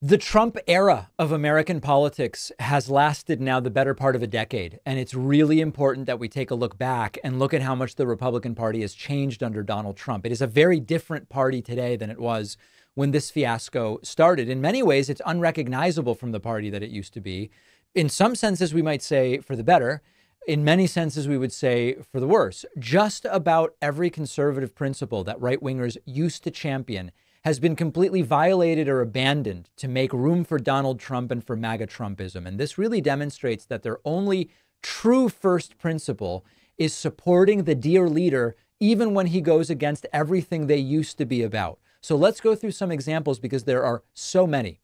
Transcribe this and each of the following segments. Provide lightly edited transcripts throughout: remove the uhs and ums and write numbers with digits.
The Trump era of American politics has lasted now the better part of a decade, and it's really important that we take a look back and look at how much the Republican Party has changed under Donald Trump. It is a very different party today than it was when this fiasco started. In many ways, it's unrecognizable from the party that it used to be. In some senses, we might say for the better. In many senses, we would say for the worse. Just about every conservative principle that right-wingers used to champion has been completely violated or abandoned to make room for Donald Trump and for MAGA Trumpism. And this really demonstrates that their only true first principle is supporting the dear leader, even when he goes against everything they used to be about. So let's go through some examples because there are so many.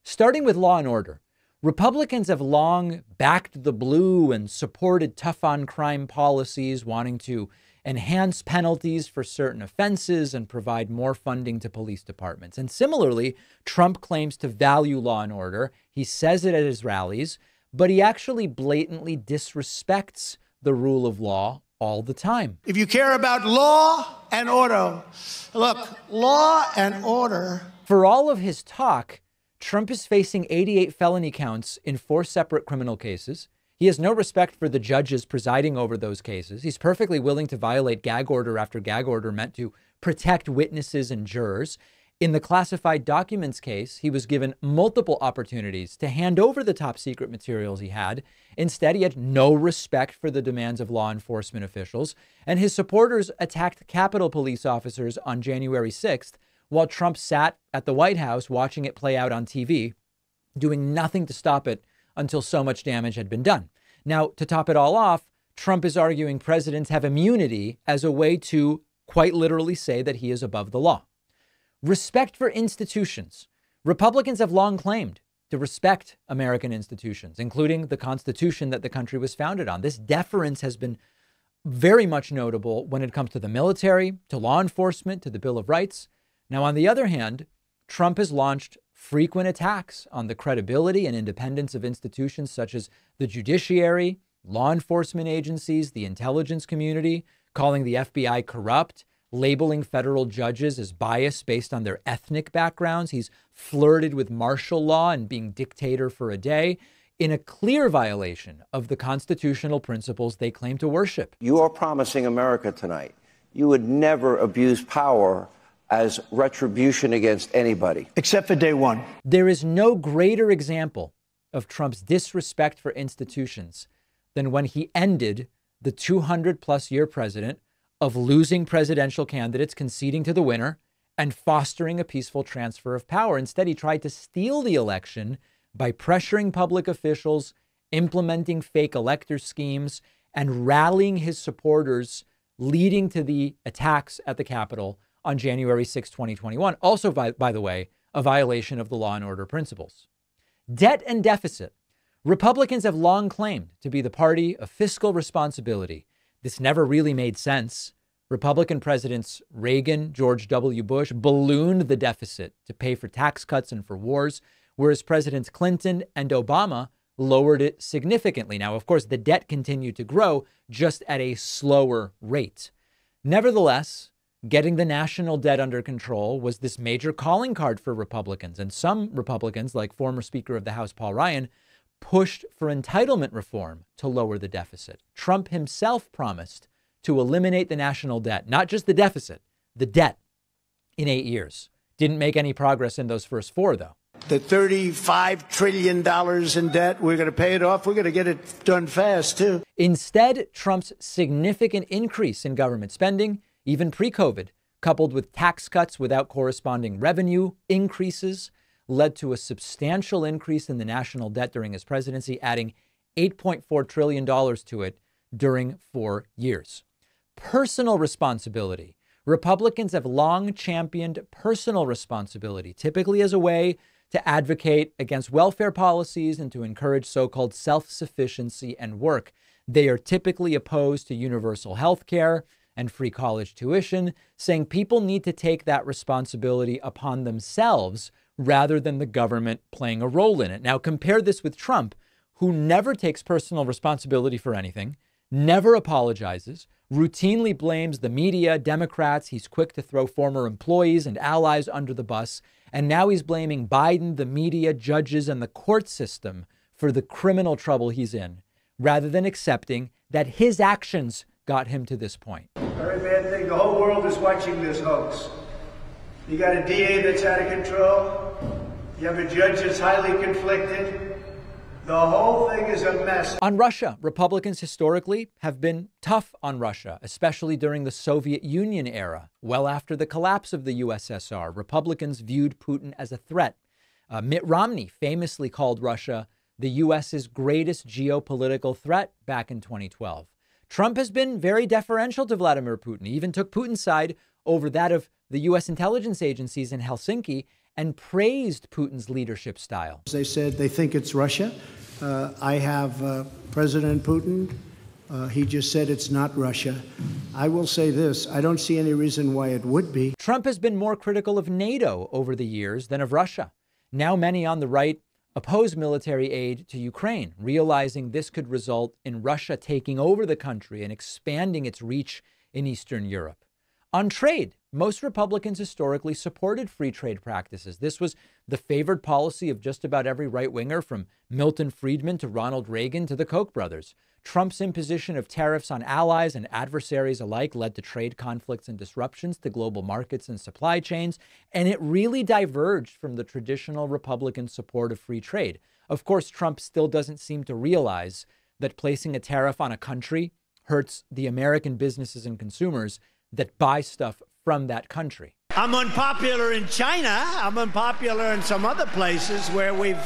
Starting with law and order. Republicans have long backed the blue and supported tough on crime policies, wanting to enhance penalties for certain offenses and provide more funding to police departments. And similarly, Trump claims to value law and order. He says it at his rallies, but he actually blatantly disrespects the rule of law all the time. If you care about law and order, look, law and order. For all of his talk, Trump is facing 88 felony counts in 4 separate criminal cases. He has no respect for the judges presiding over those cases. He's perfectly willing to violate gag order after gag order meant to protect witnesses and jurors. In the classified documents case, he was given multiple opportunities to hand over the top secret materials he had. Instead, he had no respect for the demands of law enforcement officials. And his supporters attacked Capitol Police officers on January 6th, while Trump sat at the White House watching it play out on TV, doing nothing to stop it until so much damage had been done. Now, to top it all off, Trump is arguing presidents have immunity as a way to quite literally say that he is above the law. Respect for institutions. Republicans have long claimed to respect American institutions, including the Constitution that the country was founded on. This deference has been very much notable when it comes to the military, to law enforcement, to the Bill of Rights. Now, on the other hand, Trump has launched frequent attacks on the credibility and independence of institutions such as the judiciary, law enforcement agencies, the intelligence community, calling the FBI corrupt, labeling federal judges as biased based on their ethnic backgrounds. He's flirted with martial law and being dictator for a day in a clear violation of the constitutional principles they claim to worship. You are promising America tonight you would never abuse power as retribution against anybody. Except for day one. There is no greater example of Trump's disrespect for institutions than when he ended the 200-plus year precedent of losing presidential candidates, conceding to the winner, and fostering a peaceful transfer of power. Instead, he tried to steal the election by pressuring public officials, implementing fake elector schemes, and rallying his supporters, leading to the attacks at the Capitol on January 6, 2021. Also, by the way, a violation of the law and order principles. Debt and deficit. Republicans have long claimed to be the party of fiscal responsibility. This never really made sense. Republican presidents Reagan, George W. Bush ballooned the deficit to pay for tax cuts and for wars, whereas Presidents Clinton and Obama lowered it significantly. Now, of course, the debt continued to grow, just at a slower rate. Nevertheless, getting the national debt under control was this major calling card for Republicans. And some Republicans, like former Speaker of the House Paul Ryan, pushed for entitlement reform to lower the deficit. Trump himself promised to eliminate the national debt, not just the deficit, the debt, in 8 years. Didn't make any progress in those first 4, though. The $35 trillion in debt, we're going to pay it off. We're going to get it done fast, too. Instead, Trump's significant increase in government spending, even pre-COVID, coupled with tax cuts without corresponding revenue increases, led to a substantial increase in the national debt during his presidency, adding $8.4 trillion to it during 4 years. Personal responsibility. Republicans have long championed personal responsibility, typically as a way to advocate against welfare policies and to encourage so-called self-sufficiency and work. They are typically opposed to universal health care and free college tuition, saying people need to take that responsibility upon themselves rather than the government playing a role in it. Now, compare this with Trump, who never takes personal responsibility for anything, never apologizes, routinely blames the media, Democrats. He's quick to throw former employees and allies under the bus. And now he's blaming Biden, the media, judges, and the court system for the criminal trouble he's in, rather than accepting that his actions got him to this point. Very bad thing. The whole world is watching this hoax. You got a DA that's out of control. You have a judge that's highly conflicted. The whole thing is a mess. On Russia, Republicans historically have been tough on Russia, especially during the Soviet Union era. Well after the collapse of the USSR, Republicans viewed Putin as a threat. Mitt Romney famously called Russia the U.S.'s greatest geopolitical threat back in 2012. Trump has been very deferential to Vladimir Putin. He even took Putin's side over that of the U.S. intelligence agencies in Helsinki and praised Putin's leadership style. They said they think it's Russia. I have President Putin. He just said it's not Russia. I will say this. I don't see any reason why it would be. Trump has been more critical of NATO over the years than of Russia. Now many on the right oppose military aid to Ukraine, realizing this could result in Russia taking over the country and expanding its reach in Eastern Europe. On trade, most Republicans historically supported free trade practices. This was the favored policy of just about every right-winger, from Milton Friedman to Ronald Reagan to the Koch brothers. Trump's imposition of tariffs on allies and adversaries alike led to trade conflicts and disruptions to global markets and supply chains, and it really diverged from the traditional Republican support of free trade. Of course, Trump still doesn't seem to realize that placing a tariff on a country hurts the American businesses and consumers that buy stuff from that country. I'm unpopular in China. I'm unpopular in some other places where we've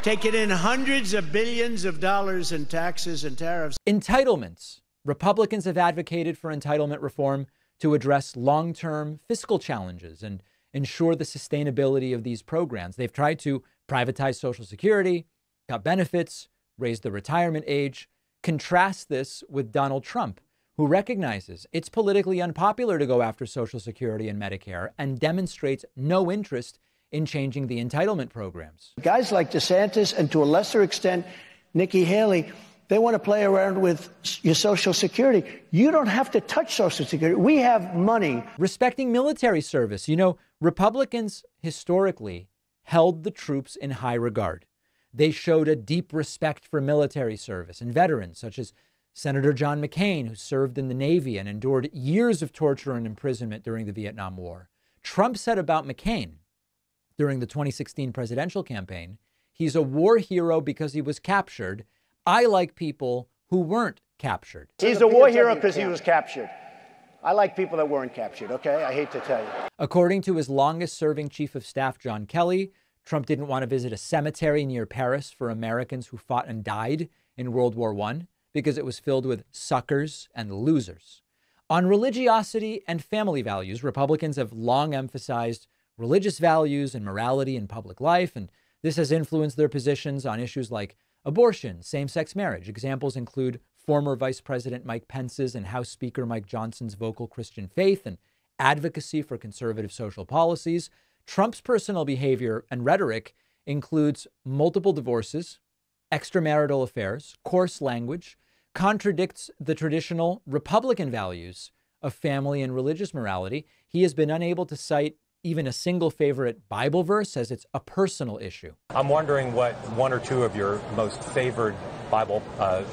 taken in hundreds of billions of dollars in taxes and tariffs. Entitlements. Republicans have advocated for entitlement reform to address long-term fiscal challenges and ensure the sustainability of these programs. They've tried to privatize Social Security, cut benefits, raise the retirement age. Contrast this with Donald Trump, who recognizes it's politically unpopular to go after Social Security and Medicare and demonstrates no interest in changing the entitlement programs. Guys like DeSantis and to a lesser extent, Nikki Haley, they want to play around with your Social Security. You don't have to touch Social Security. We have money. Respecting military service. You know, Republicans historically held the troops in high regard. They showed a deep respect for military service and veterans, such as Senator John McCain, who served in the Navy and endured years of torture and imprisonment during the Vietnam War. Trump said about McCain during the 2016 presidential campaign, he's a war hero because he was captured. I like people who weren't captured. He's a war hero because he was captured. I like people that weren't captured, okay? I hate to tell you. According to his longest-serving chief of staff, John Kelly, Trump didn't want to visit a cemetery near Paris for Americans who fought and died in World War I because it was filled with suckers and losers. On religiosity and family values, Republicans have long emphasized religious values and morality in public life, and this has influenced their positions on issues like abortion, same-sex marriage. Examples include former Vice President Mike Pence's and House Speaker Mike Johnson's vocal Christian faith and advocacy for conservative social policies. Trump's personal behavior and rhetoric includes multiple divorces, extramarital affairs, coarse language, contradicts the traditional Republican values of family and religious morality. He has been unable to cite even a single favorite Bible verse, as it's a personal issue. I'm wondering what one or two of your most favored Bible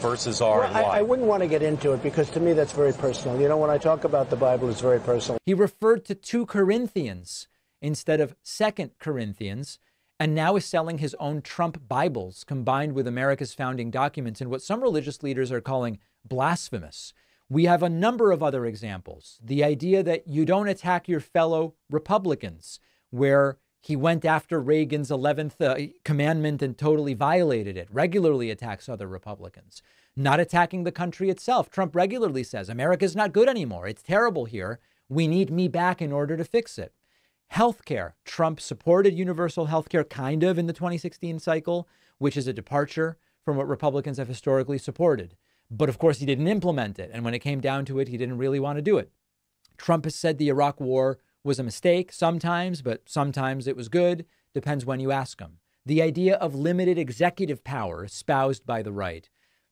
verses are and why. I wouldn't want to get into it because to me that's very personal. You know, when I talk about the Bible, it's very personal. He referred to 2 Corinthians instead of 2 Corinthians, and now is selling his own Trump Bibles combined with America's founding documents in what some religious leaders are calling blasphemous. We have a number of other examples. The idea that you don't attack your fellow Republicans, where he went after Reagan's 11th commandment and totally violated it, regularly attacks other Republicans. Not attacking the country itself. Trump regularly says, America's not good anymore. It's terrible here. We need me back in order to fix it. Healthcare. Trump supported universal healthcare kind of in the 2016 cycle, which is a departure from what Republicans have historically supported. But of course, he didn't implement it. And when it came down to it, he didn't really want to do it. Trump has said the Iraq war was a mistake sometimes, but sometimes it was good. Depends when you ask him. The idea of limited executive power espoused by the right.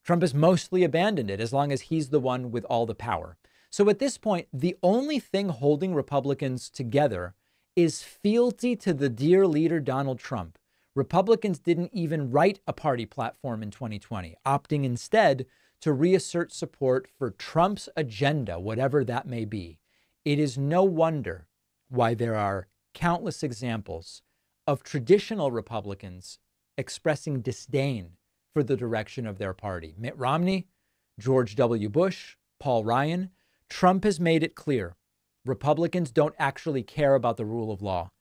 Trump has mostly abandoned it as long as he's the one with all the power. So at this point, the only thing holding Republicans together is fealty to the dear leader, Donald Trump. Republicans didn't even write a party platform in 2020, opting instead to reassert support for Trump's agenda, whatever that may be. It is no wonder why there are countless examples of traditional Republicans expressing disdain for the direction of their party. Mitt Romney, George W. Bush, Paul Ryan. Trump has made it clear Republicans don't actually care about the rule of law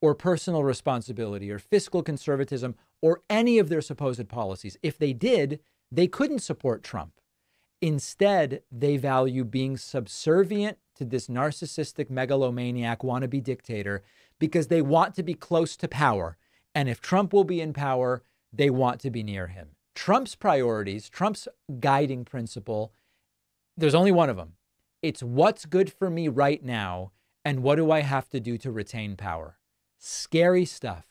or personal responsibility or fiscal conservatism or any of their supposed policies. If they did, they couldn't support Trump. Instead, they value being subservient to this narcissistic megalomaniac wannabe dictator because they want to be close to power. And if Trump will be in power, they want to be near him. Trump's priorities, Trump's guiding principle, there's only one of them. It's what's good for me right now and what do I have to do to retain power. Scary stuff.